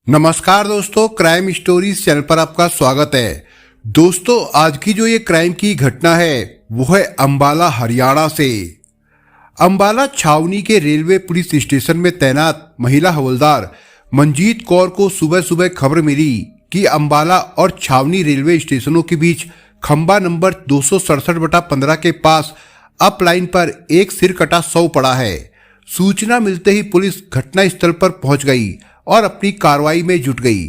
नमस्कार दोस्तों, crime stories channel पर आपका स्वागत है। दोस्तों, आज की जो ये क्राइम की घटना है वो है अंबाला हरियाणा से। अंबाला छावनी के रेलवे पुलिस स्टेशन में तैनात महिला हवलदार मंजीत कौर को सुबह सुबह खबर मिली कि अंबाला और छावनी रेलवे स्टेशनों के बीच खंबा नंबर 267/15 के पास अप लाइन पर एक सिर कटा शव पड़ा है। सूचना मिलते ही पुलिस घटनास्थल पर पहुंच गई और अपनी कार्रवाई में जुट गई।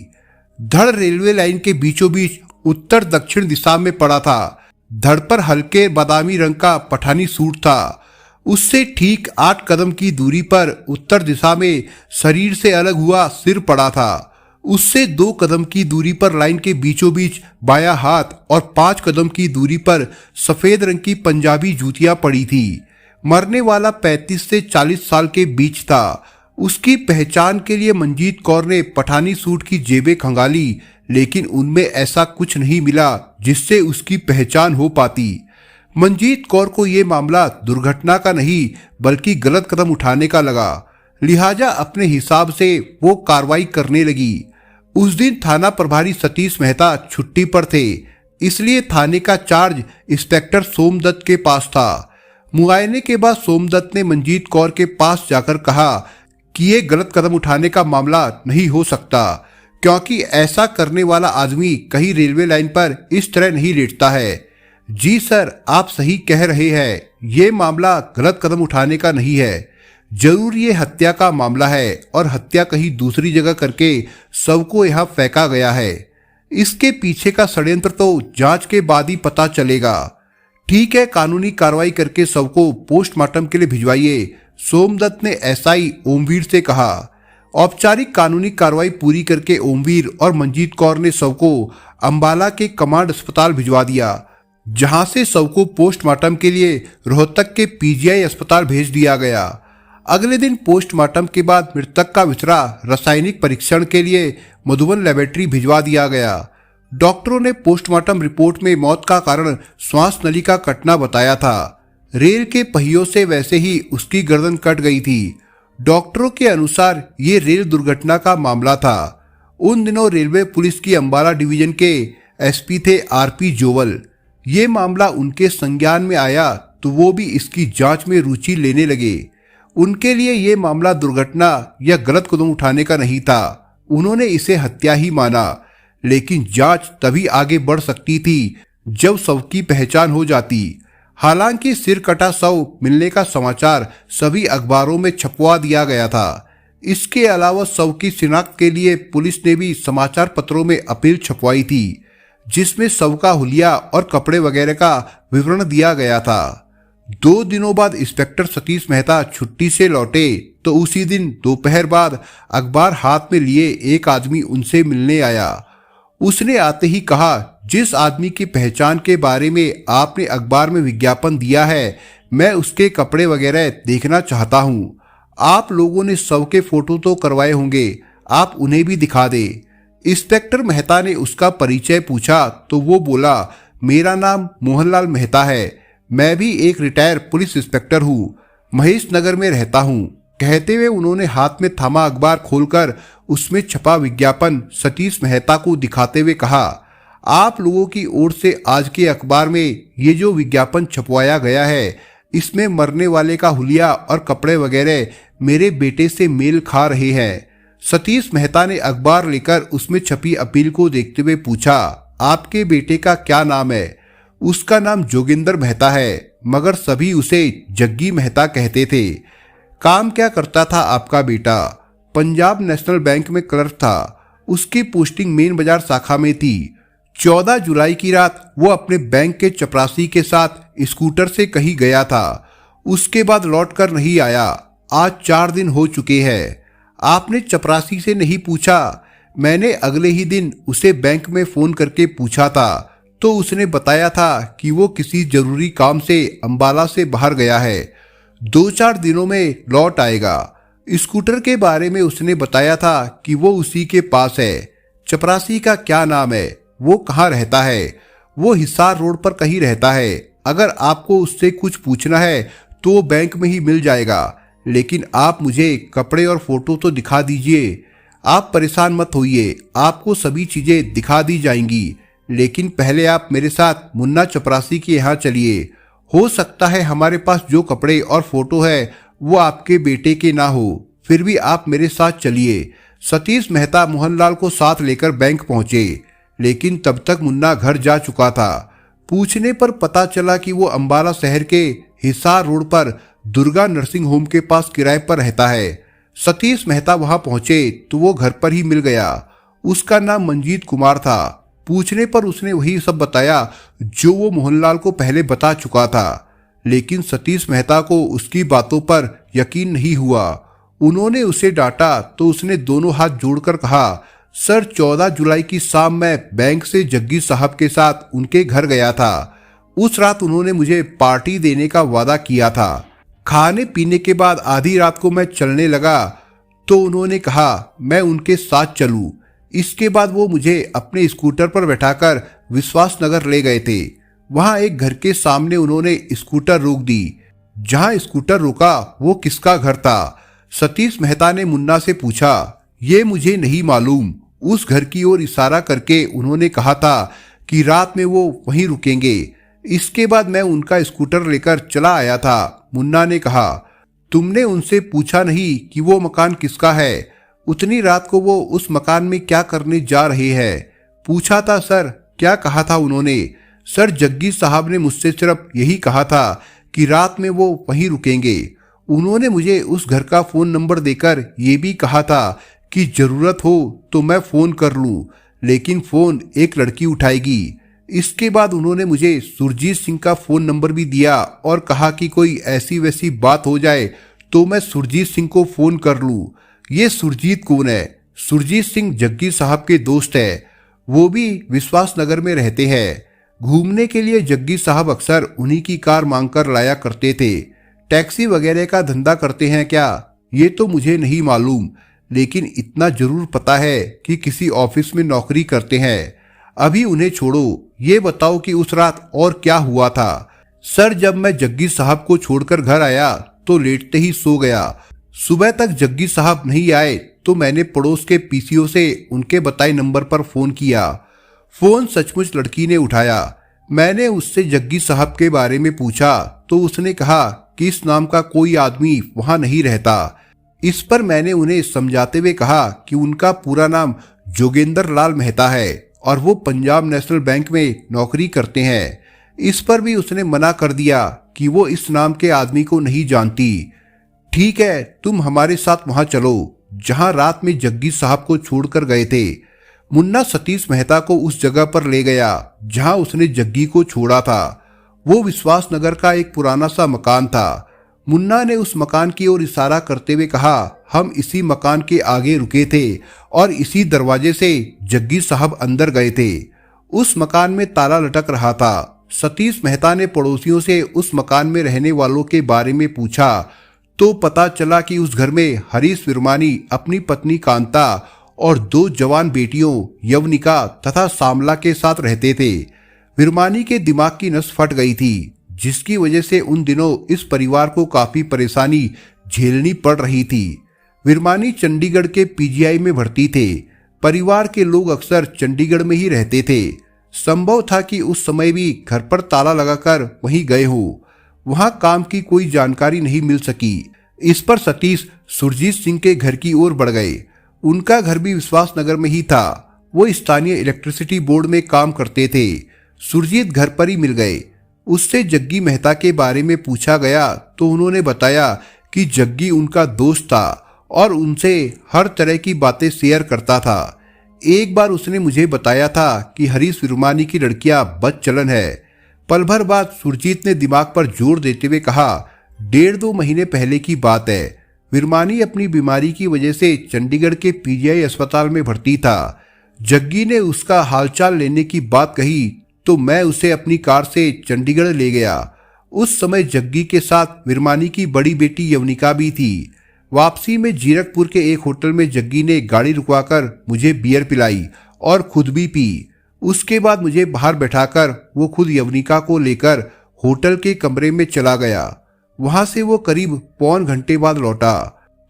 धड़ रेलवे लाइन के बीचों बीच उत्तर दक्षिण दिशा में पड़ा था। धड़ पर हल्के बादामी रंग का पठानी सूट था। उससे ठीक 8 कदम की दूरी पर उत्तर दिशा में शरीर से अलग हुआ सिर पड़ा था। उससे 2 कदम की दूरी पर लाइन के बीचों बीच बायां हाथ और 5 कदम की दूरी पर सफेद रंग की पंजाबी जूतियां पड़ी थी। मरने वाला 35 से 40 साल के बीच था। उसकी पहचान के लिए मंजीत कौर ने पठानी सूट की जेबें खंगाली, लेकिन उनमें ऐसा कुछ नहीं मिला जिससे उसकी पहचान हो पाती। मंजीत कौर को ये मामला दुर्घटना का नहीं बल्कि गलत कदम उठाने का लगा, लिहाजा अपने हिसाब से वो कार्रवाई करने लगी। उस दिन थाना प्रभारी सतीश मेहता छुट्टी पर थे, इसलिए थाने का चार्ज इंस्पेक्टर सोमदत्त के पास था। मुआयने के बाद सोमदत्त ने मंजीत कौर के पास जाकर कहा कि ये गलत कदम उठाने का मामला नहीं हो सकता, क्योंकि ऐसा करने वाला आदमी कहीं रेलवे लाइन पर इस तरह नहीं लेटता है। जी सर, आप सही कह रहे हैं, ये मामला गलत कदम उठाने का नहीं है। जरूर ये हत्या का मामला है और हत्या कहीं दूसरी जगह करके शव को यहाँ फेंका गया है। इसके पीछे का षड्यंत्र तो जांच के बाद ही पता चलेगा। ठीक है, कानूनी कार्रवाई करके शव को पोस्टमार्टम के लिए भिजवाइए, सोमदत्त ने एसआई ओमवीर से कहा। औपचारिक कानूनी कार्रवाई पूरी करके ओमवीर और मंजीत कौर ने शव को अंबाला के कमांड अस्पताल भिजवा दिया, जहां से शव को पोस्टमार्टम के लिए रोहतक के पीजीआई अस्पताल भेज दिया गया। अगले दिन पोस्टमार्टम के बाद मृतक का विचरा रासायनिक परीक्षण के लिए मधुबन लेबोरेटरी भिजवा दिया गया। डॉक्टरों ने पोस्टमार्टम रिपोर्ट में मौत का कारण श्वास नली का कटना बताया था। रेल के पहियों से वैसे ही उसकी गर्दन कट गई थी। डॉक्टरों के अनुसार ये रेल दुर्घटना का मामला था। उन दिनों रेलवे पुलिस की अंबाला डिवीजन के एसपी थे आरपी जोवल। ये मामला उनके संज्ञान में आया तो वो भी इसकी जांच में रुचि लेने लगे। उनके लिए ये मामला दुर्घटना या गलत कदम उठाने का नहीं था, उन्होंने इसे हत्या ही माना। लेकिन जांच तभी आगे बढ़ सकती थी जब शव की पहचान हो जाती। हालांकि सिर कटा शव मिलने का समाचार सभी अखबारों में छपवा दिया गया था। इसके अलावा शव की शिनाख्त के लिए पुलिस ने भी समाचार पत्रों में अपील छपवाई थी, जिसमें शव का हुलिया और कपड़े वगैरह का विवरण दिया गया था। 2 दिनों बाद इंस्पेक्टर सतीश मेहता छुट्टी से लौटे तो उसी दिन दोपहर बाद अखबार हाथ में लिए एक आदमी उनसे मिलने आया। उसने आते ही कहा, जिस आदमी की पहचान के बारे में आपने अखबार में विज्ञापन दिया है, मैं उसके कपड़े वगैरह देखना चाहता हूँ। आप लोगों ने शव के फोटो तो करवाए होंगे, आप उन्हें भी दिखा दे। इंस्पेक्टर मेहता ने उसका परिचय पूछा तो वो बोला, मेरा नाम मोहनलाल मेहता है, मैं भी एक रिटायर पुलिस इंस्पेक्टर हूँ, महेश नगर में रहता हूँ। कहते हुए उन्होंने हाथ में थामा अखबार खोलकर उसमें छपा विज्ञापन सतीश मेहता को दिखाते हुए कहा, आप लोगों की ओर से आज के अखबार में ये जो विज्ञापन छपवाया गया है, इसमें मरने वाले का हुलिया और कपड़े वगैरह मेरे बेटे से मेल खा रहे हैं। सतीश मेहता ने अखबार लेकर उसमें छपी अपील को देखते हुए पूछा, आपके बेटे का क्या नाम है? उसका नाम जोगिंदर मेहता है, मगर सभी उसे जग्गी मेहता कहते थे। काम क्या करता था आपका बेटा? पंजाब नेशनल बैंक में क्लर्क था। उसकी पोस्टिंग मेन बाजार शाखा में थी। 14 जुलाई की रात वो अपने बैंक के चपरासी के साथ स्कूटर से कहीं गया था। उसके बाद लौट कर नहीं आया। आज 4 दिन हो चुके हैं। आपने चपरासी से नहीं पूछा? मैंने अगले ही दिन उसे बैंक में फोन करके पूछा था तो उसने बताया था कि वो किसी जरूरी काम से अंबाला से बाहर गया है, 2-4 दिनों में लौट आएगा। स्कूटर के बारे में उसने बताया था कि वो उसी के पास है। चपरासी का क्या नाम है? वो कहाँ रहता है? वो हिसार रोड पर कहीं रहता है। अगर आपको उससे कुछ पूछना है तो वो बैंक में ही मिल जाएगा, लेकिन आप मुझे कपड़े और फोटो तो दिखा दीजिए। आप परेशान मत होइए, आपको सभी चीजें दिखा दी जाएंगी, लेकिन पहले आप मेरे साथ मुन्ना चपरासी के यहाँ चलिए। हो सकता है हमारे पास जो कपड़े और फोटो है वो आपके बेटे के ना हो, फिर भी आप मेरे साथ चलिए। सतीश मेहता मोहनलाल को साथ लेकर बैंक पहुंचे, लेकिन तब तक मुन्ना घर जा चुका था। पूछने पर पता चला कि वो अंबाला शहर के हिसार रोड पर दुर्गा नर्सिंग होम के पास किराए पर रहता है। सतीश मेहता वहां पहुंचे तो वो घर पर ही मिल गया। उसका नाम मंजीत कुमार था। पूछने पर उसने वही सब बताया जो वो मोहनलाल को पहले बता चुका था, लेकिन सतीश मेहता को उसकी बातों पर यकीन नहीं हुआ। उन्होंने उसे डांटा तो उसने दोनों हाथ जोड़कर कहा, सर 14 जुलाई की शाम मैं बैंक से जग्गी साहब के साथ उनके घर गया था। उस रात उन्होंने मुझे पार्टी देने का वादा किया था। खाने पीने के बाद आधी रात को मैं चलने लगा तो उन्होंने कहा मैं उनके साथ चलूं। इसके बाद वो मुझे अपने स्कूटर पर बैठाकर विश्वास नगर ले गए थे। वहां एक घर के सामने उन्होंने स्कूटर रोक दी। जहां स्कूटर रुका वो किसका घर था? सतीश मेहता ने मुन्ना से पूछा। ये मुझे नहीं मालूम। उस घर की ओर इशारा करके उन्होंने कहा था कि रात में वो वहीं रुकेंगे। इसके बाद मैं उनका स्कूटर लेकर चला आया था। मुन्ना ने कहा, तुमने उनसे पूछा नहीं कि वो मकान किसका है? उतनी रात को वो उस मकान में क्या करने जा रहे हैं? पूछा था सर। क्या कहा था उन्होंने? सर जग्गी साहब ने मुझसे सिर्फ यही कहा था कि रात में वो वहीं रुकेंगे। उन्होंने मुझे उस घर का फोन नंबर देकर ये भी कहा था कि जरूरत हो तो मैं फोन कर लूं, लेकिन फोन एक लड़की उठाएगी। इसके बाद उन्होंने मुझे सुरजीत सिंह का फोन नंबर भी दिया और कहा कि कोई ऐसी वैसी बात हो जाए तो मैं सुरजीत सिंह को फोन कर लूं। ये सुरजीत कौन है? सुरजीत सिंह जग्गी साहब के दोस्त है। वो भी विश्वास नगर में रहते हैं। घूमने के लिए जग्गी साहब अक्सर उन्हीं की कार मांगकर लाया करते थे। टैक्सी वगैरह का धंधा करते हैं क्या, ये तो मुझे नहीं मालूम, लेकिन इतना जरूर पता है कि किसी ऑफिस में नौकरी करते हैं। अभी उन्हें छोड़ो, ये बताओ कि उस रात और क्या हुआ था? सर जब मैं जग्गी साहब को छोड़कर घर आया तो लेटते ही सो गया। सुबह तक जग्गी साहब नहीं आए तो मैंने पड़ोस के पीसीओ से उनके बताए नंबर पर फोन किया। फोन सचमुच लड़की ने उठाया। मैंने उससे जग्गी साहब के बारे में पूछा तो उसने कहा कि इस नाम का कोई आदमी वहां नहीं रहता। इस पर मैंने उन्हें समझाते हुए कहा कि उनका पूरा नाम जोगेंद्र लाल मेहता है और वो पंजाब नेशनल बैंक में नौकरी करते हैं। इस पर भी उसने मना कर दिया कि वो इस नाम के आदमी को नहीं जानती। ठीक है, तुम हमारे साथ वहां चलो जहां रात में जग्गी साहब को छोड़कर गए थे। मुन्ना सतीश मेहता को उस जगह पर ले गया जहां उसने जग्गी को छोड़ा था। वो विश्वास नगर का एक पुराना सा मकान था। मुन्ना ने उस मकान की ओर इशारा करते हुए कहा, हम इसी मकान के आगे रुके थे और इसी दरवाजे से जग्गी साहब अंदर गए थे। उस मकान में ताला लटक रहा था। सतीश मेहता ने पड़ोसियों से उस मकान में रहने वालों के बारे में पूछा तो पता चला कि उस घर में हरीश विरमानी अपनी पत्नी कांता और 2 जवान बेटियों यवनिका तथा सामला के साथ रहते थे। विरमानी के दिमाग की नस फट गई थी, जिसकी वजह से उन दिनों इस परिवार को काफी परेशानी झेलनी पड़ रही थी। विरमानी चंडीगढ़ के पीजीआई में भर्ती थे। परिवार के लोग अक्सर चंडीगढ़ में ही रहते थे। संभव था कि उस समय भी घर पर ताला लगाकर वहीं गए हो। वहां काम की कोई जानकारी नहीं मिल सकी। इस पर सतीश सुरजीत सिंह के घर की ओर बढ़ गए। उनका घर भी विश्वास नगर में ही था। वो स्थानीय इलेक्ट्रिसिटी बोर्ड में काम करते थे। सुरजीत घर पर ही मिल गए। उससे जग्गी मेहता के बारे में पूछा गया तो उन्होंने बताया कि जग्गी उनका दोस्त था और उनसे हर तरह की बातें शेयर करता था। एक बार उसने मुझे बताया था कि हरीश विरमानी की लड़कियां बदचलन है। पल भर बाद सुरजीत ने दिमाग पर जोर देते हुए कहा, 1.5-2 महीने पहले की बात है। विरमानी अपनी बीमारी की वजह से चंडीगढ़ के पीजीआई अस्पताल में भर्ती था। जग्गी ने उसका हालचाल लेने की बात कही तो मैं उसे अपनी कार से चंडीगढ़ ले गया। उस समय जग्गी के साथ विरमानी की बड़ी बेटी यवनिका भी थी। वापसी में जीरकपुर के एक होटल में जग्गी ने गाड़ी रुकवाकर मुझे बियर पिलाई और खुद भी पी। उसके बाद मुझे बाहर बैठाकर वो खुद यवनिका को लेकर होटल के कमरे में चला गया। वहां से वो करीब 1.25 घंटे बाद लौटा।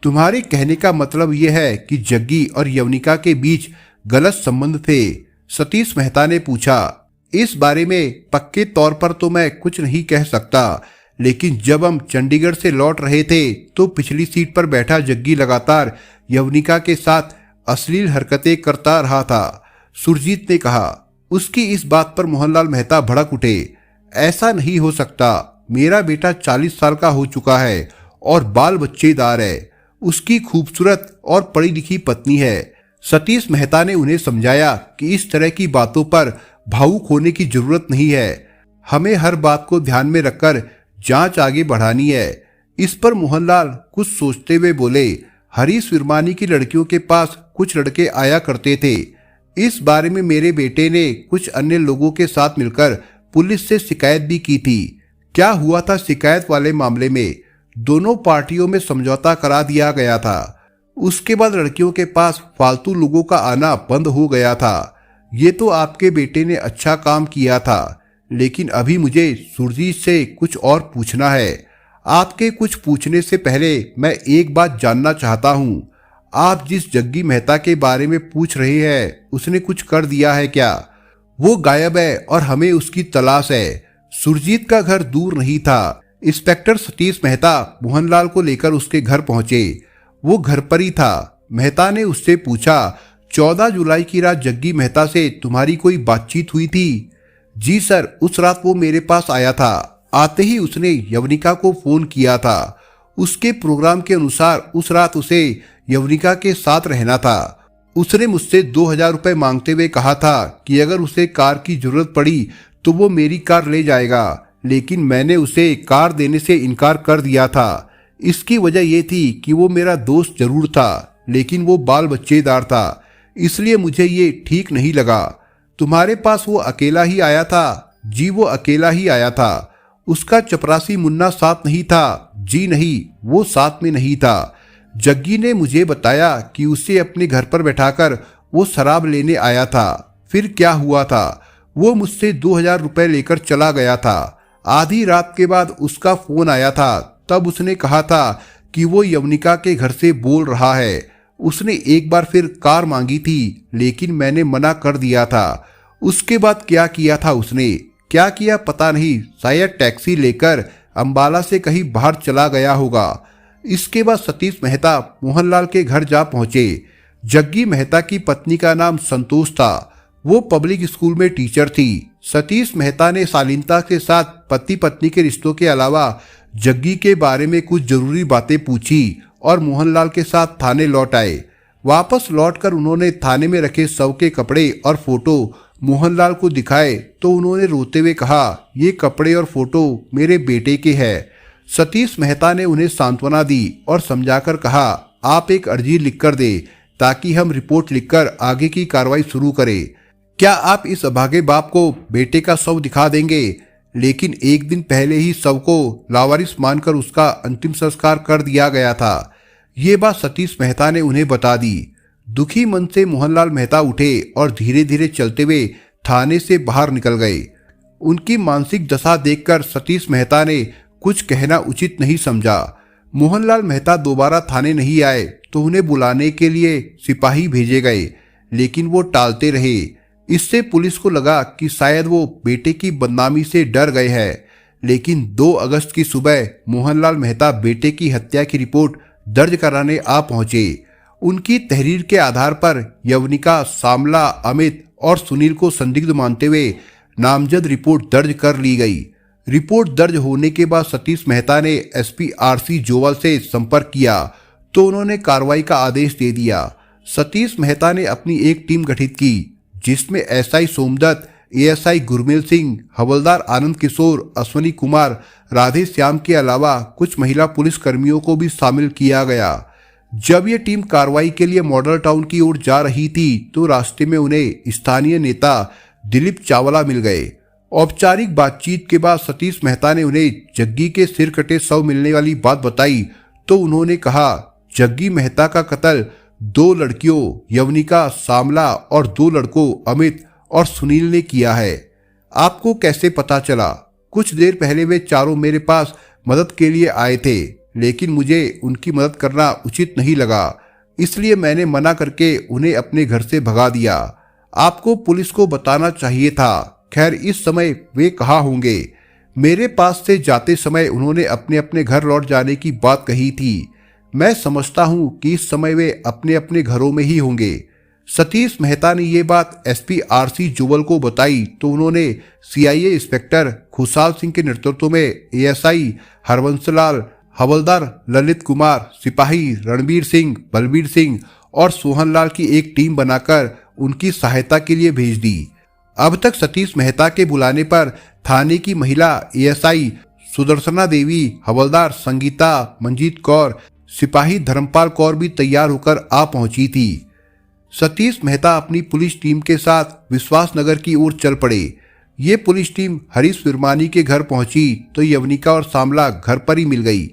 तुम्हारे कहने का मतलब यह है कि जग्गी और यवनिका के बीच गलत संबंध थे? सतीश मेहता ने पूछा। इस बारे में पक्के तौर पर तो मैं कुछ नहीं कह सकता, लेकिन जब हम चंडीगढ़ से लौट रहे थे तो पिछली सीट पर बैठा जग्गी लगातार यवनिका के साथ अश्लील हरकतें करता रहा था, सुरजीत ने कहा। उसकी इस बात पर मोहनलाल मेहता भड़क उठे। ऐसा नहीं हो सकता, मेरा बेटा 40 साल का हो चुका है और बाल बच्चेदार है। उसकी खूबसूरत और पढ़ी लिखी पत्नी है। सतीश मेहता ने उन्हें समझाया कि इस तरह की बातों पर भावुक होने की जरूरत नहीं है। हमें हर बात को ध्यान में रखकर जांच आगे बढ़ानी है। इस पर मोहनलाल कुछ सोचते हुए बोले, हरीश विरमानी की लड़कियों के पास कुछ लड़के आया करते थे। इस बारे में मेरे बेटे ने कुछ अन्य लोगों के साथ मिलकर पुलिस से शिकायत भी की थी। क्या हुआ था शिकायत वाले मामले में? दोनों पार्टियों में समझौता करा दिया गया था। उसके बाद लड़कियों के पास फालतू लोगों का आना बंद हो गया था। ये तो आपके बेटे ने अच्छा काम किया था, लेकिन अभी मुझे सुरजीत से कुछ और पूछना है। आपके कुछ पूछने से पहले मैं एक बात जानना चाहता हूँ। आप जिस जग्गी मेहता के बारे में पूछ रहे हैं, उसने कुछ कर दिया है क्या? वो गायब है और हमें उसकी तलाश है। सुरजीत का घर दूर नहीं था। इंस्पेक्टर सतीश मेहता मोहनलाल को लेकर उसके घर पहुंचे। वो घर पर ही था। मेहता ने उससे पूछा, 14 जुलाई की रात जग्गी मेहता से तुम्हारी कोई बातचीत हुई थी? जी सर, उस रात वो मेरे पास आया था। आते ही उसने यवनिका को फोन किया था। उसके प्रोग्राम के अनुसार उस रात उसे यवनिका के साथ रहना था। उसने मुझसे 2000 रुपए मांगते हुए कहा था कि अगर उसे कार की जरूरत पड़ी तो वो मेरी कार ले जाएगा, लेकिन मैंने उसे कार देने से इनकार कर दिया था। इसकी वजह यह थी कि वो मेरा दोस्त जरूर था, लेकिन वो बाल बच्चेदार था, इसलिए मुझे ये ठीक नहीं लगा। तुम्हारे पास वो अकेला ही आया था? जी, वो अकेला ही आया था। उसका चपरासी मुन्ना साथ नहीं था? जी नहीं, वो साथ में नहीं था। जग्गी ने मुझे बताया कि उसे अपने घर पर बैठाकर वो शराब लेने आया था। फिर क्या हुआ था? वो मुझसे 2000 रुपए लेकर चला गया था। आधी रात के बाद उसका फोन आया था। तब उसने कहा था कि वो यवनिका के घर से बोल रहा है। उसने एक बार फिर कार मांगी थी, लेकिन मैंने मना कर दिया था। उसके बाद क्या किया था उसने? क्या किया पता नहीं, शायद टैक्सी लेकर अंबाला से कहीं बाहर चला गया होगा। इसके बाद सतीश मेहता मोहनलाल के घर जा पहुंचे। जग्गी मेहता की पत्नी का नाम संतोष था। वो पब्लिक स्कूल में टीचर थी। सतीश मेहता ने शालीनता के साथ पति पत्नी के रिश्तों के अलावा जग्गी के बारे में कुछ जरूरी बातें पूछी और मोहनलाल के साथ थाने लौट आए। वापस लौटकर उन्होंने थाने में रखे शव के कपड़े और फोटो मोहनलाल को दिखाए तो उन्होंने रोते हुए कहा, ये कपड़े और फोटो मेरे बेटे के हैं। सतीश मेहता ने उन्हें सांत्वना दी और समझाकर कहा, आप एक अर्जी लिखकर दे ताकि हम रिपोर्ट लिखकर आगे की कार्रवाई शुरू करें। क्या आप इस अभागे बाप को बेटे का शव दिखा देंगे? लेकिन एक दिन पहले ही शव को लावारिस मानकर उसका अंतिम संस्कार कर दिया गया था। ये बात सतीश मेहता ने उन्हें बता दी। दुखी मन से मोहनलाल मेहता उठे और धीरे धीरे चलते हुए थाने से बाहर निकल गए। उनकी मानसिक दशा देखकर सतीश मेहता ने कुछ कहना उचित नहीं समझा। मोहनलाल मेहता दोबारा थाने नहीं आए तो उन्हें बुलाने के लिए सिपाही भेजे गए, लेकिन वो टालते रहे। इससे पुलिस को लगा कि शायद वो बेटे की बदनामी से डर गए हैं। लेकिन 2 अगस्त की सुबह मोहनलाल मेहता बेटे की हत्या की रिपोर्ट दर्ज कराने आ पहुंचे। उनकी तहरीर के आधार पर यवनिका, सामला, अमित और सुनील को संदिग्ध मानते हुए नामजद रिपोर्ट दर्ज कर ली गई। रिपोर्ट दर्ज होने के बाद सतीश मेहता ने एसपी आरसी जोवल से संपर्क किया तो उन्होंने कार्रवाई का आदेश दे दिया। सतीश मेहता ने अपनी एक टीम गठित की जिसमें एसआई सोमदत्त, एएसआई गुरमेल सिंह, हवलदार आनंद किशोर, अश्वनी कुमार, राधे श्याम के अलावा कुछ महिला पुलिस कर्मियों को भी शामिल किया गया। जब ये टीम कार्रवाई के लिए मॉडल टाउन की ओर जा रही थी तो रास्ते में उन्हें स्थानीय नेता दिलीप चावला मिल गए। औपचारिक बातचीत के बाद सतीश मेहता ने उन्हें जग्गी के सिर कटे शव मिलने वाली बात बताई तो उन्होंने कहा, जग्गी मेहता का कत्ल 2 लड़कियों यवनिका, सामला और 2 लड़कों अमित और सुनील ने किया है। आपको कैसे पता चला? कुछ देर पहले वे चारों मेरे पास मदद के लिए आए थे। लेकिन मुझे उनकी मदद करना उचित नहीं लगा, इसलिए मैंने मना करके उन्हें अपने घर से भगा दिया। आपको पुलिस को बताना चाहिए था। खैर, इस समय वे कहाँ होंगे? मेरे पास से जाते समय उन्होंने अपने अपने घर लौट जाने की बात कही थी। मैं समझता हूं कि इस समय वे अपने अपने घरों में ही होंगे। सतीश मेहता ने ये बात एसपी आरसी जुवल को बताई तो उन्होंने सीआईए इंस्पेक्टर खुशहाल सिंह के नेतृत्व में एएसआई हरवंशलाल, हवलदार ललित कुमार, सिपाही रणबीर सिंह, बलबीर सिंह और सोहनलाल की एक टीम बनाकर उनकी सहायता के लिए भेज दी। अब तक सतीश मेहता के बुलाने पर थाने की महिला एएसआई सुदर्शना देवी, हवलदार संगीता, मंजीत कौर, सिपाही धर्मपाल कौर भी तैयार होकर आ पहुंची थी। सतीश मेहता अपनी पुलिस टीम के साथ विश्वासनगर की ओर चल पड़े। ये पुलिस टीम हरीश विरमानी के घर पहुंची तो यवनिका और सामला घर पर ही मिल गई।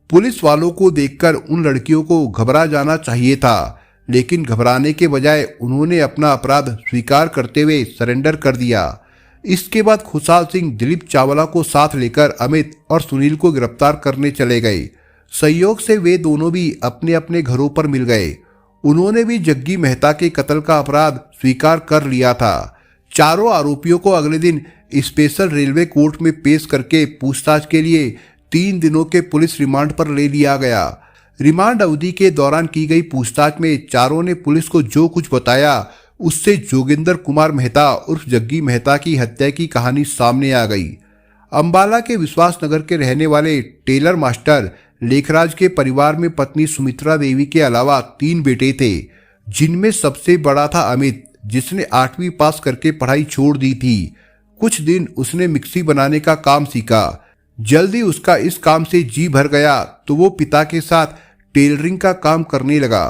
पुलिस वालों को देखकर उन लड़कियों को घबरा जाना चाहिए था, लेकिन घबराने के बजाय उन्होंने अपना अपराध स्वीकार करते हुए सरेंडर कर दिया। इसके बाद खुशहाल सिंह दिलीप चावला को साथ लेकर अमित और सुनील को गिरफ्तार करने चले गए। संयोग से वे दोनों भी अपने अपने घरों पर मिल गए। उन्होंने भी जग्गी मेहता के कत्ल का अपराध स्वीकार कर लिया था। चारों आरोपियों को अगले दिन स्पेशल रेलवे कोर्ट में पेश करके पूछताछ के लिए 3 दिनों के पुलिस रिमांड पर ले लिया गया। रिमांड अवधि के दौरान की गई पूछताछ में चारों ने पुलिस को जो कुछ बताया उससे जोगिंदर कुमार मेहता उर्फ जग्गी मेहता की हत्या की कहानी सामने आ गई। अंबाला के विश्वासनगर के रहने वाले टेलर मास्टर लेखराज के परिवार में पत्नी सुमित्रा देवी के अलावा 3 बेटे थे, जिनमें सबसे बड़ा था अमित, जिसने 8वीं पास करके पढ़ाई छोड़ दी थी। कुछ दिन उसने मिक्सी बनाने का काम सीखा। जल्दी उसका इस काम से जी भर गया तो वो पिता के साथ टेलरिंग का काम करने लगा।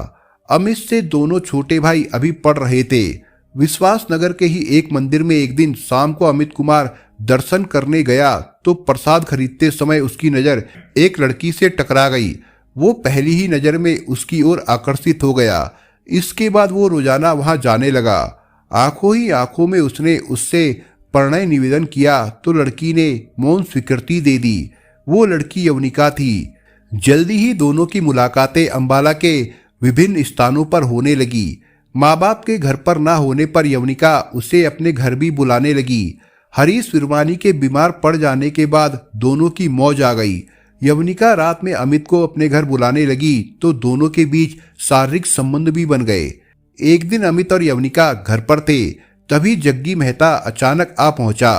अमित से दोनों छोटे भाई अभी पढ़ रहे थे। विश्वासनगर के ही एक मंदिर में एक दिन शाम को अमित कुमार दर्शन करने गया तो प्रसाद खरीदते समय उसकी नजर एक लड़की से टकरा गई। वो पहली ही नजर में उसकी ओर आकर्षित हो गया। इसके बाद वो रोजाना वहां जाने लगा। आंखों ही आंखों में उसने उससे प्रणय निवेदन किया तो लड़की ने मौन स्वीकृति दे दी। वो लड़की यवनिका थी। जल्दी ही दोनों की मुलाकातें अंबाला के विभिन्न स्थानों पर होने लगी। माँ बाप के घर पर ना होने पर यवनिका उसे अपने घर भी बुलाने लगी। हरीश विरमानी के बीमार पड़ जाने के बाद दोनों की मौज आ गई। यवनिका रात में अमित को अपने घर बुलाने लगी तो दोनों के बीच शारीरिक संबंध भी बन गए। एक दिन अमित और यवनिका घर पर थे, तभी जग्गी मेहता अचानक आ पहुंचा।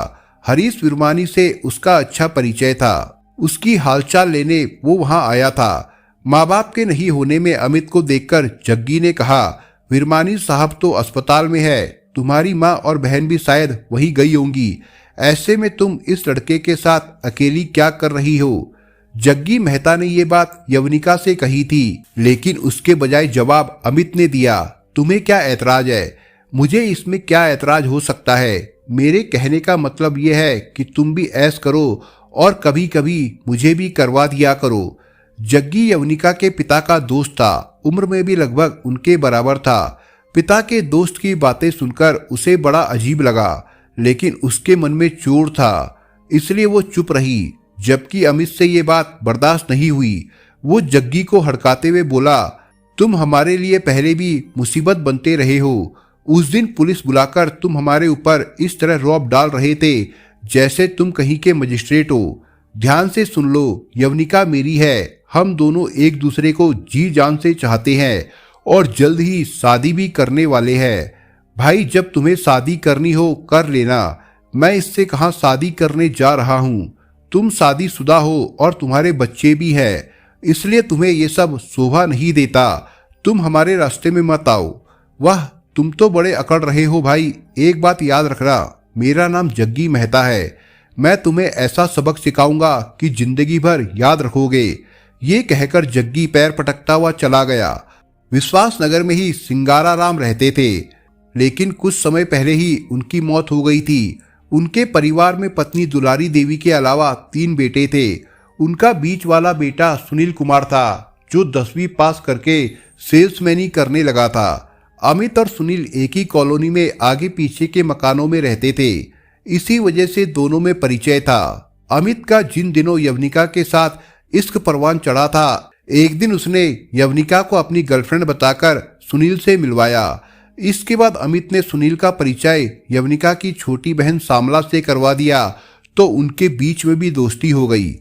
हरीश विरमानी से उसका अच्छा परिचय था। उसकी हालचाल लेने वो वहां आया था। माँ बाप के नहीं होने में अमित को देखकर जग्गी ने कहा, विरमानी साहब तो अस्पताल में है, तुम्हारी माँ और बहन भी शायद वहीं गई होंगी। ऐसे में तुम इस लड़के के साथ अकेली क्या कर रही हो? जग्गी मेहता ने ये बात यवनिका से कही थी, लेकिन उसके बजाय जवाब अमित ने दिया, तुम्हें क्या ऐतराज है? मुझे इसमें क्या ऐतराज हो सकता है? मेरे कहने का मतलब यह है कि तुम भी ऐश करो और कभी कभी मुझे भी करवा दिया करो। जग्गी यवनिका के पिता का दोस्त था, उम्र में भी लगभग उनके बराबर था। पिता के दोस्त की बातें सुनकर उसे बड़ा अजीब लगा, लेकिन उसके मन में चोट था, इसलिए वो चुप रही। जबकि अमित से ये बात बर्दाश्त नहीं हुई। वो जग्गी को हड़काते हुए बोला, तुम हमारे लिए पहले भी मुसीबत बनते रहे हो। उस दिन पुलिस बुलाकर तुम हमारे ऊपर इस तरह रौब डाल रहे थे जैसे तुम कहीं के मजिस्ट्रेट हो। ध्यान से सुन लो, यवनिका मेरी है। हम दोनों एक दूसरे को जी जान से चाहते हैं और जल्द ही शादी भी करने वाले हैं। भाई, जब तुम्हें शादी करनी हो कर लेना। मैं इससे कहाँ शादी करने जा रहा हूँ। तुम शादीशुदा हो और तुम्हारे बच्चे भी हैं, इसलिए तुम्हें ये सब शोभा नहीं देता। तुम हमारे रास्ते में मत आओ। वाह, तुम तो बड़े अकड़ रहे हो भाई। एक बात याद रखना, मेरा नाम जग्गी मेहता है। मैं तुम्हें ऐसा सबक सिखाऊंगा कि जिंदगी भर याद रखोगे। ये कहकर जग्गी पैर पटकता हुआ चला गया। विश्वासनगर में ही सिंगाराराम रहते थे, लेकिन कुछ समय पहले ही उनकी मौत हो गई थी। उनके परिवार में पत्नी दुलारी देवी के अलावा 3 बेटे थे। उनका बीच वाला बेटा सुनील कुमार था, जो 10वीं पास करके सेल्समैनी करने लगा था। अमित और सुनील एक ही कॉलोनी में आगे पीछे के मकानों में रहते थे, इसी वजह से दोनों में परिचय था। अमित का जिन दिनों यवनिका के साथ इश्क परवान चढ़ा था। एक दिन उसने यवनिका को अपनी गर्लफ्रेंड बताकर सुनील से मिलवाया। इसके बाद अमित ने सुनील का परिचय यवनिका की छोटी बहन सामला से करवा दिया तो उनके बीच में भी दोस्ती हो गई।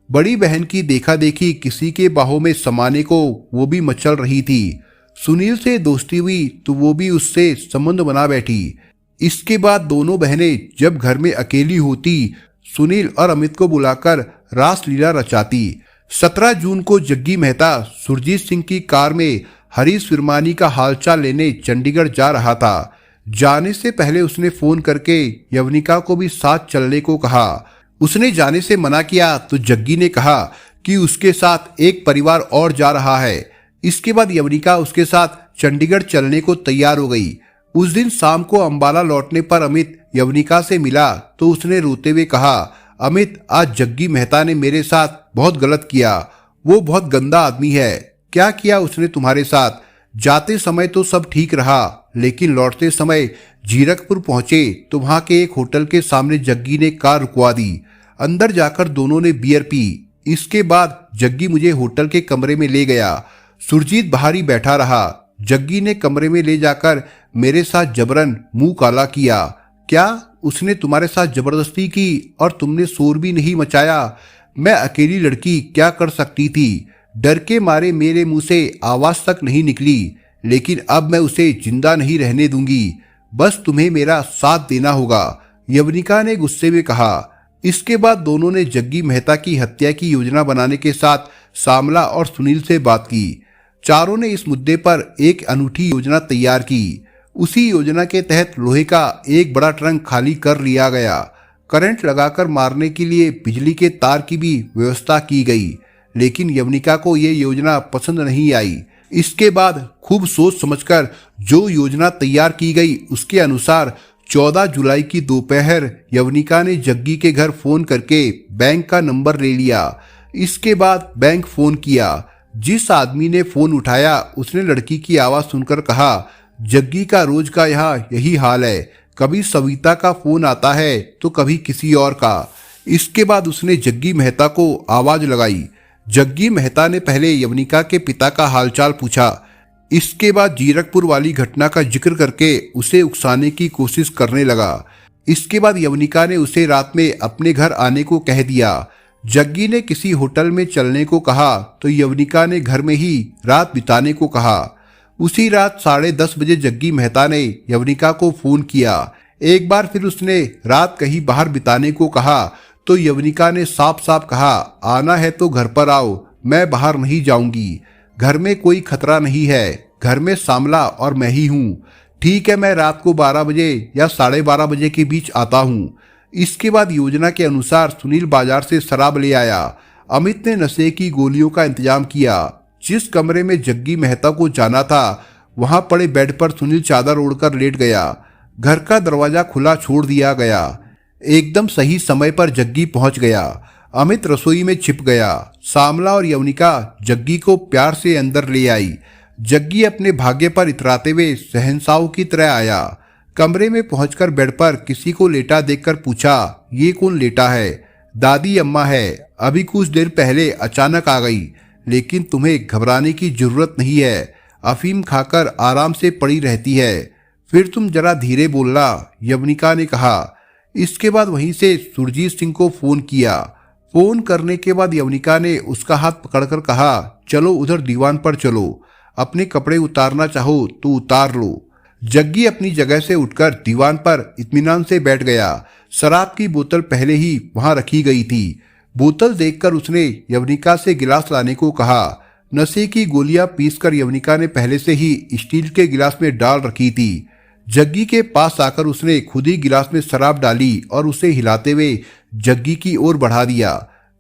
बड़ी बहन की देखा देखी किसी के बाहों में समाने को वो भी मचल रही थी। सुनील से दोस्ती हुई तो वो भी उससे संबंध बना बैठी। इसके बाद दोनों बहनें जब घर में अकेली होती सुनील और अमित को बुलाकर रासलीला रचाती। 17 जून को जग्गी मेहता सुरजीत सिंह की कार में हरीश विरमानी का हालचाल लेने चंडीगढ़ जा रहा था। जाने से पहले उसने फोन करके यवनिका को भी साथ चलने को कहा। उसने जाने से मना किया तो जग्गी ने कहा कि उसके साथ एक परिवार और जा रहा है। इसके बाद यवनिका उसके साथ चंडीगढ़ चलने को तैयार हो गई। उस दिन शाम को अंबाला लौटने पर अमित यवनिका से मिला तो उसने रोते हुए कहा, अमित, आज जग्गी मेहता ने मेरे साथ बहुत गलत किया। वो बहुत गंदा आदमी है। क्या किया उसने तुम्हारे साथ? जाते समय तो सब ठीक रहा, लेकिन लौटते समय जीरकपुर पहुंचे तो वहां के एक होटल के सामने जग्गी ने कार रुकवा दी। अंदर जाकर दोनों ने बियर पी। इसके बाद जग्गी मुझे होटल के कमरे में ले गया। सुरजीत बाहर ही बैठा रहा। जग्गी ने कमरे में ले जाकर मेरे साथ जबरन मुंह काला किया। क्या उसने तुम्हारे साथ जबरदस्ती की और तुमने शोर भी नहीं मचाया? मैं अकेली लड़की क्या कर सकती थी? डर के मारे मेरे मुंह से आवाज तक नहीं निकली, लेकिन अब मैं उसे जिंदा नहीं रहने दूंगी। बस तुम्हें मेरा साथ देना होगा, यवनिका ने गुस्से में कहा। इसके बाद दोनों ने जग्गी मेहता की हत्या की योजना बनाने के साथ सामला और सुनील से बात की। चारों ने इस मुद्दे पर एक अनूठी योजना तैयार की। उसी योजना के तहत लोहे का एक बड़ा ट्रंक खाली कर लिया गया। करंट लगाकर मारने के लिए बिजली के तार की भी व्यवस्था की गई, लेकिन यवनिका को ये योजना पसंद नहीं आई। इसके बाद खूब सोच समझकर जो योजना तैयार की गई उसके अनुसार 14 जुलाई की दोपहर यवनिका ने जग्गी के घर फोन करके बैंक का नंबर ले लिया। इसके बाद बैंक फोन किया। जिस आदमी ने फोन उठाया उसने लड़की की आवाज सुनकर कहा, जग्गी का रोज का यहाँ यही हाल है, कभी सविता का फोन आता है तो कभी किसी और का। इसके बाद उसने जग्गी मेहता को आवाज लगाई। जग्गी मेहता ने पहले यवनिका के पिता का हालचाल पूछा। इसके बाद जीरकपुर वाली घटना का जिक्र करके उसे उकसाने की कोशिश करने लगा। इसके बाद यवनिका ने उसे रात में अपने घर आने को कह दिया। जग्गी ने किसी होटल में चलने को कहा तो यवनिका ने घर में ही रात बिताने को कहा। उसी रात 10:30 बजे जग्गी मेहता ने यवनिका को फोन किया। एक बार फिर उसने रात कहीं बाहर बिताने को कहा तो यवनिका ने साफ साफ कहा, आना है तो घर पर आओ, मैं बाहर नहीं जाऊंगी। घर में कोई खतरा नहीं है, घर में सामला और मैं ही हूँ। ठीक है, मैं रात को 12 बजे या 12:30 बजे के बीच आता हूँ। इसके बाद योजना के अनुसार सुनील बाजार से शराब ले आया। अमित ने नशे की गोलियों का इंतजाम किया। जिस कमरे में जग्गी मेहता को जाना था वहां पड़े बेड पर सुनील चादर ओढ़कर लेट गया। घर का दरवाजा खुला छोड़ दिया गया। एकदम सही समय पर जग्गी पहुंच गया। अमित रसोई में छिप गया। सामला और यवनिका जग्गी को प्यार से अंदर ले आई। जग्गी अपने भाग्य पर इतराते हुए शहंशाह की तरह आया। कमरे में पहुंचकर बेड पर किसी को लेटा देखकर पूछा, ये कौन लेटा है? दादी अम्मा है, अभी कुछ देर पहले अचानक आ गई, लेकिन तुम्हें घबराने की जरूरत नहीं है, अफीम खाकर आराम से पड़ी रहती है। फिर तुम जरा धीरे बोलना, यवनिका ने कहा। इसके बाद वहीं से सुरजीत सिंह को फोन किया। फोन करने के बाद यवनिका ने उसका हाथ पकड़कर कहा, चलो उधर दीवान पर चलो, अपने कपड़े उतारना चाहो तो उतार लो। जग्गी अपनी जगह से उठकर दीवान पर इत्मीनान से बैठ गया। शराब की बोतल पहले ही वहां रखी गई थी। बोतल देखकर उसने यवनिका से गिलास लाने को कहा। नशे की गोलियां पीसकर यवनिका ने पहले से ही स्टील के गिलास में डाल रखी थी। जग्गी के पास आकर उसने खुद ही गिलास में शराब डाली और उसे हिलाते हुए जग्गी की ओर बढ़ा दिया।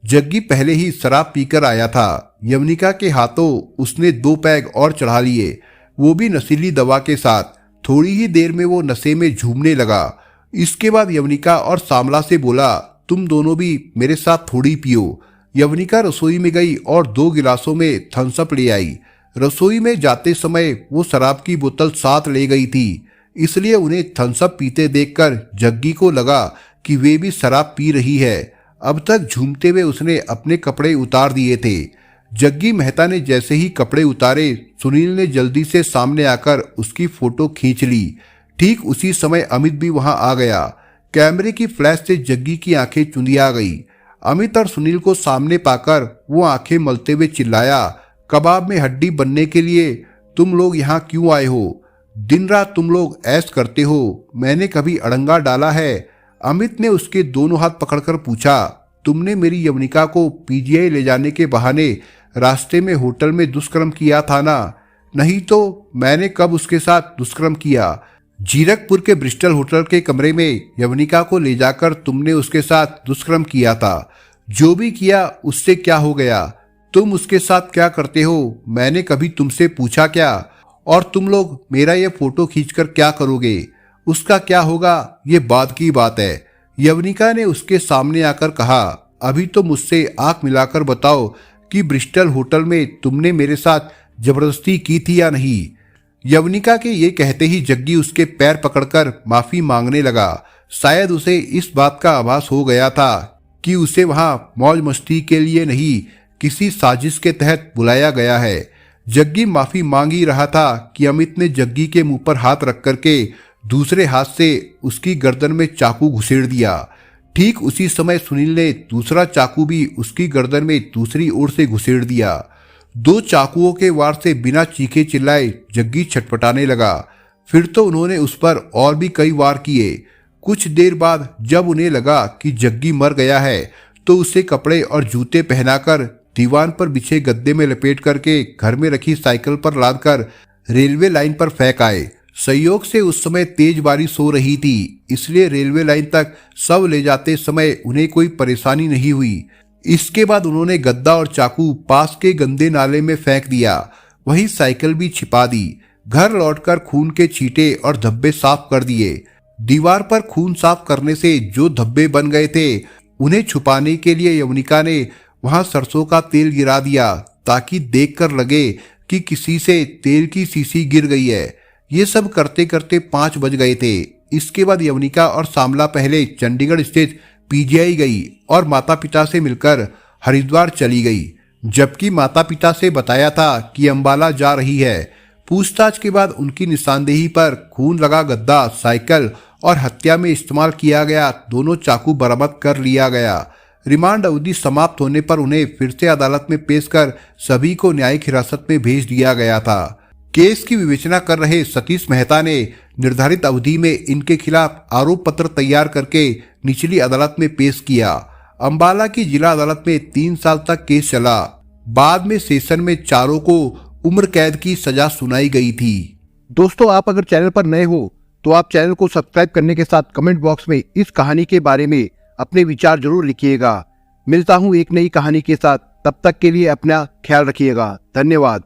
जग्गी पहले ही शराब पीकर आया था। यवनिका के हाथों उसने 2 पैग और चढ़ा लिए, वो भी नशीली दवा के साथ। थोड़ी ही देर में वो नशे में झूमने लगा। इसके बाद यवनिका और सामला से बोला, तुम दोनों भी मेरे साथ थोड़ी पियो। यवनिका रसोई में गई और 2 गिलासों में थम्सअप ले आई। रसोई में जाते समय वो शराब की बोतल साथ ले गई थी, इसलिए उन्हें थम्सअप पीते देखकर जग्गी को लगा कि वे भी शराब पी रही है। अब तक झूमते हुए उसने अपने कपड़े उतार दिए थे। जग्गी मेहता ने जैसे ही कपड़े उतारे, सुनील ने जल्दी से सामने आकर उसकी फोटो खींच ली। ठीक उसी समय अमित भी वहां आ गया। कैमरे की फ्लैश से जग्गी की आंखें चुंधिया गई। अमित और सुनील को सामने पाकर वो आंखें मलते हुए चिल्लाया, कबाब में हड्डी बनने के लिए तुम लोग यहाँ क्यों आए हो? दिन रात तुम लोग ऐश करते हो, मैंने कभी अड़ंगा डाला है? अमित ने उसके दोनों हाथ पकड़कर पूछा, तुमने मेरी यवनिका को पीजीआई ले जाने के बहाने रास्ते में होटल में दुष्कर्म किया था ना? नहीं तो मैंने कब उसके साथ दुष्कर्म किया? जीरकपुर के ब्रिस्टल होटल के कमरे में यवनिका को ले जाकर तुमने उसके साथ दुष्कर्म किया था। जो भी किया उससे क्या हो गया? तुम उसके साथ क्या करते हो मैंने कभी तुमसे पूछा क्या? और तुम लोग मेरा ये फोटो खींचकर क्या करोगे? उसका क्या होगा ये बाद की बात है। यवनिका ने उसके सामने आकर कहा, अभी तो मुझसे आंख मिलाकर बताओ कि ब्रिस्टल होटल में तुमने मेरे साथ जबरदस्ती की थी या नहीं? यवनिका के ये कहते ही जग्गी उसके पैर पकड़कर माफी मांगने लगा। शायद उसे इस बात का आभास हो गया था कि उसे वहां मौज मस्ती के लिए नहीं, किसी साजिश के तहत बुलाया गया है। जग्गी माफी मांग ही रहा था कि अमित ने जग्गी के मुंह पर हाथ रख करके दूसरे हाथ से उसकी गर्दन में चाकू घुसेड़ दिया। ठीक उसी समय सुनील ने दूसरा चाकू भी उसकी गर्दन में दूसरी ओर से घुसेड़ दिया। दो चाकुओं के वार से बिना चीखे चिल्लाए जग्गी छटपटाने लगा। फिर तो उन्होंने उस पर और भी कई वार किए। कुछ देर बाद जब उन्हें लगा कि जग्गी मर गया है तो उसे कपड़े और जूते पहनाकर दीवान पर बिछे गद्दे में लपेट करके घर में रखी साइकिल पर लादकर रेलवे लाइन पर फेंक आए। संयोग से उस समय तेज बारिश हो रही थी, इसलिए रेलवे लाइन तक शव ले जाते समय उन्हें कोई परेशानी नहीं हुई। इसके बाद उन्होंने गद्दा और चाकू पास के गंदे नाले में फेंक दिया। वहीं साइकिल भी छिपा दी। घर लौटकर खून के छींटे और धब्बे साफ कर दिए। दीवार पर खून साफ करने से जो धब्बे बन गए थे उन्हें छुपाने के लिए यवनिका ने वहां सरसों का तेल गिरा दिया ताकि देखकर लगे कि किसी से तेल की शीशी गिर गई है। ये सब करते करते 5 बज गए थे। इसके बाद यवनिका और सामला पहले चंडीगढ़ स्थित पीजीआई गई और माता पिता से मिलकर हरिद्वार चली गई, जबकि माता पिता से बताया था कि अंबाला जा रही है। पूछताछ के बाद उनकी निशानदेही पर खून लगा गद्दा, साइकिल और हत्या में इस्तेमाल किया गया दोनों चाकू बरामद कर लिया गया। रिमांड अवधि समाप्त होने पर उन्हें फिर से अदालत में पेश कर सभी को न्यायिक हिरासत में भेज दिया गया था। केस की विवेचना कर रहे सतीश मेहता ने निर्धारित अवधि में इनके खिलाफ आरोप पत्र तैयार करके निचली अदालत में पेश किया। अंबाला की जिला अदालत में 3 साल तक केस चला। बाद में सेशन में चारों को उम्र कैद की सजा सुनाई गई थी। दोस्तों, आप अगर चैनल पर नए हो तो आप चैनल को सब्सक्राइब करने के साथ कमेंट बॉक्स में इस कहानी के बारे में अपने विचार जरूर लिखिएगा। मिलता हूं एक नई कहानी के साथ, तब तक के लिए अपना ख्याल रखिएगा। धन्यवाद।